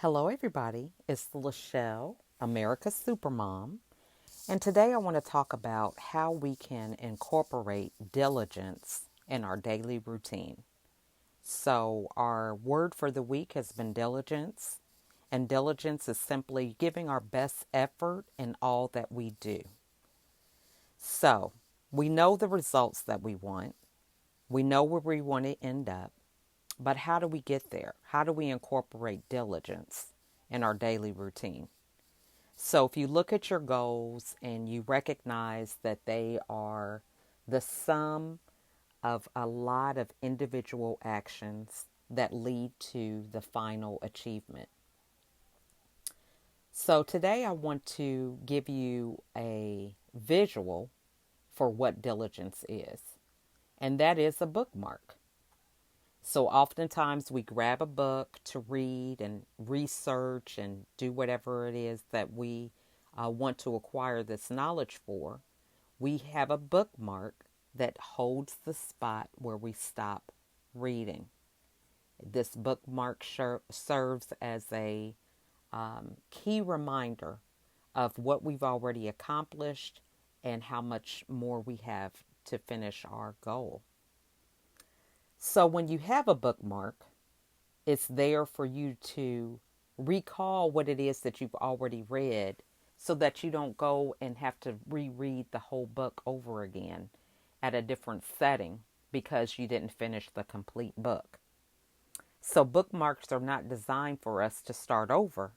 Hello, everybody. It's Lachelle, America's Supermom, and today I want to talk about how we can incorporate diligence in our daily routine. So, our word for the week has been diligence, and diligence is simply giving our best effort in all that we do. So, we know the results that we want, we know where we want to end up, but how do we get there? How do we incorporate diligence in our daily routine? So if you look at your goals and you recognize that they are the sum of a lot of individual actions that lead to the final achievement. So today I want to give you a visual for what diligence is, and that is a bookmark. So oftentimes we grab a book to read and research and do whatever it is that we want to acquire this knowledge for. We have a bookmark that holds the spot where we stop reading. This bookmark serves as a key reminder of what we've already accomplished and how much more we have to finish our goal. So when you have a bookmark, it's there for you to recall what it is that you've already read so that you don't go and have to reread the whole book over again at a different setting because you didn't finish the complete book. So bookmarks are not designed for us to start over.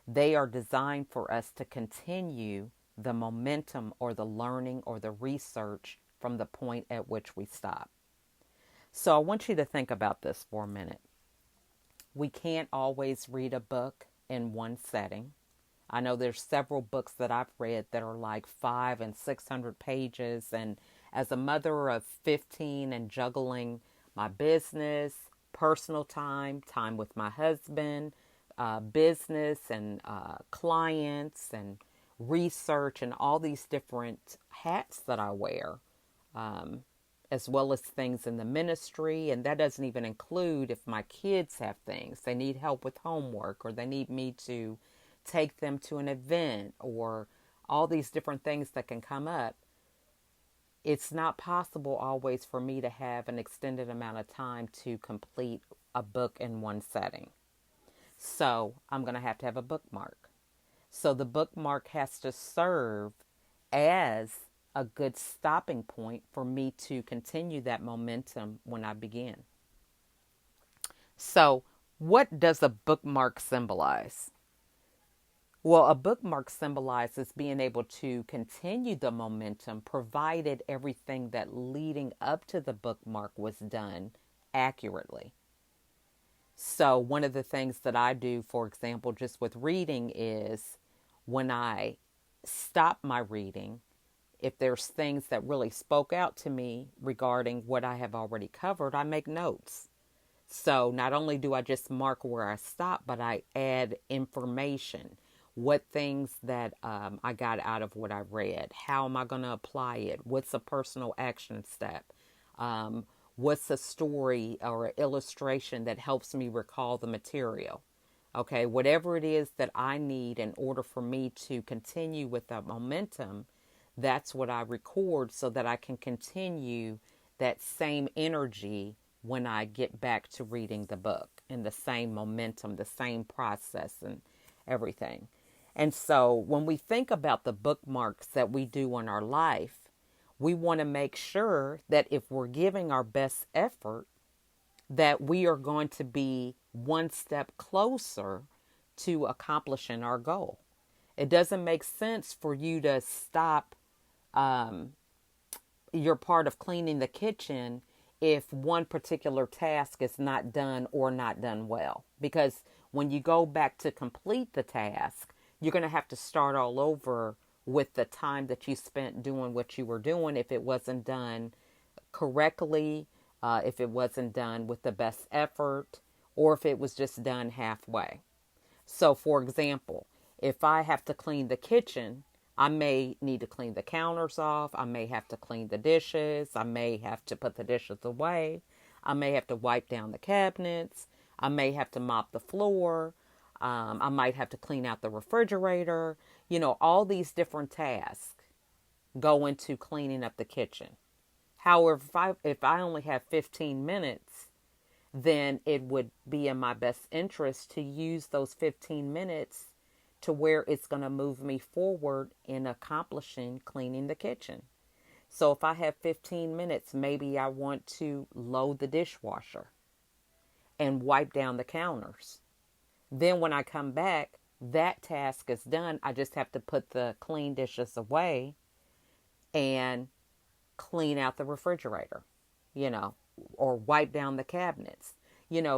They are designed for us to continue the momentum or the learning or the research from the point at which we stop. So I want you to think about this for a minute. We can't always read a book in one setting. I know there's several books that I've read that are like 500 and 600 pages. And as a mother of 15 and juggling my business, personal time, time with my husband, business and clients and research and all these different hats that I wear, as well as things in the ministry. And that doesn't even include if my kids have things. They need help with homework or they need me to take them to an event or all these different things that can come up. It's not possible always for me to have an extended amount of time to complete a book in one setting. So I'm going to have a bookmark. So the bookmark has to serve as a good stopping point for me to continue that momentum when I begin. So, what does a bookmark symbolize? Well, a bookmark symbolizes being able to continue the momentum provided everything that leading up to the bookmark was done accurately. So, one of the things that I do, for example, just with reading is when I stop my reading, if there's things that really spoke out to me regarding what I have already covered, I make notes. So not only do I just mark where I stop, but I add information. What things that I got out of what I read. How am I going to apply it? What's a personal action step? What's a story or an illustration that helps me recall the material? Okay, whatever it is that I need in order for me to continue with that momentum, that's what I record so that I can continue that same energy when I get back to reading the book and the same momentum, the same process and everything. And so when we think about the bookmarks that we do in our life, we want to make sure that if we're giving our best effort, that we are going to be one step closer to accomplishing our goal. It doesn't make sense for you to stop your part of cleaning the kitchen if one particular task is not done or not done well. Because when you go back to complete the task, you're going to have to start all over with the time that you spent doing what you were doing if it wasn't done correctly, if it wasn't done with the best effort, or if it was just done halfway. So, for example, if I have to clean the kitchen, I may need to clean the counters off. I may have to clean the dishes. I may have to put the dishes away. I may have to wipe down the cabinets. I may have to mop the floor. I might have to clean out the refrigerator. All these different tasks go into cleaning up the kitchen. However, if I only have 15 minutes, then it would be in my best interest to use those 15 minutes to where it's going to move me forward in accomplishing cleaning the kitchen. So if I have 15 minutes, maybe I want to load the dishwasher and wipe down the counters. Then when I come back, that task is done. I just have to put the clean dishes away and clean out the refrigerator, you know, or wipe down the cabinets,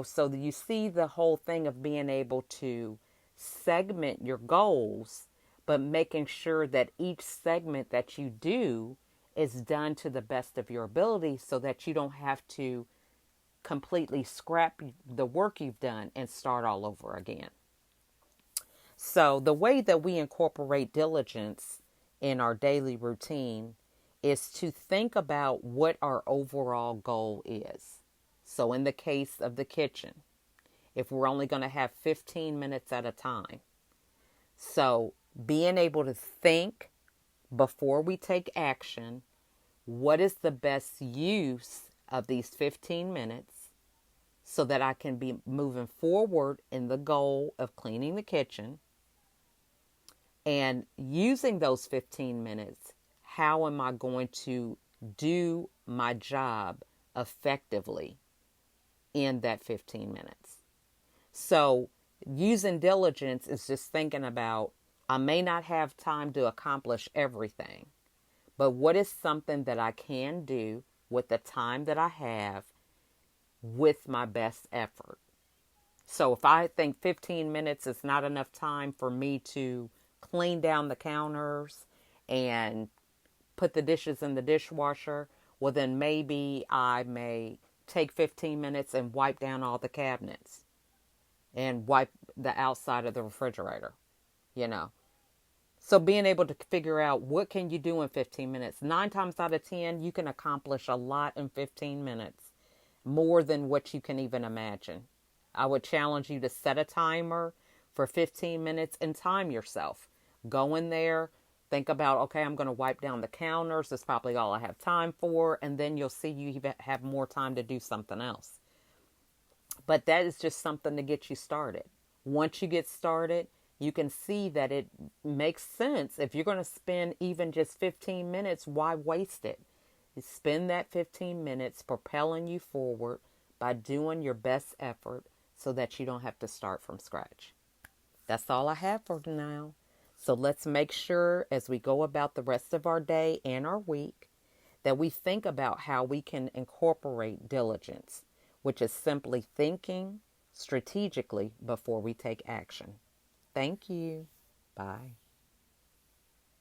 so that you see the whole thing of being able to segment your goals, but making sure that each segment that you do is done to the best of your ability so that you don't have to completely scrap the work you've done and start all over again. So the way that we incorporate diligence in our daily routine is to think about what our overall goal is. So in the case of the kitchen, if we're only going to have 15 minutes at a time. So being able to think before we take action, what is the best use of these 15 minutes so that I can be moving forward in the goal of cleaning the kitchen, and using those 15 minutes, how am I going to do my job effectively in that 15 minutes? So using diligence is just thinking about, I may not have time to accomplish everything, but what is something that I can do with the time that I have with my best effort? So if I think 15 minutes is not enough time for me to clean down the counters and put the dishes in the dishwasher, well then maybe I may take 15 minutes and wipe down all the cabinets and wipe the outside of the refrigerator, you know. So being able to figure out what can you do in 15 minutes. 9 times out of 10, you can accomplish a lot in 15 minutes, more than what you can even imagine. I would challenge you to set a timer for 15 minutes and time yourself. Go in there, think about, okay, I'm going to wipe down the counters. That's probably all I have time for. And then you'll see you have more time to do something else. But that is just something to get you started. Once you get started, you can see that it makes sense. If you're going to spend even just 15 minutes, why waste it? You spend that 15 minutes propelling you forward by doing your best effort so that you don't have to start from scratch. That's all I have for now. So let's make sure as we go about the rest of our day and our week that we think about how we can incorporate diligence, which is simply thinking strategically before we take action. Thank you. Bye.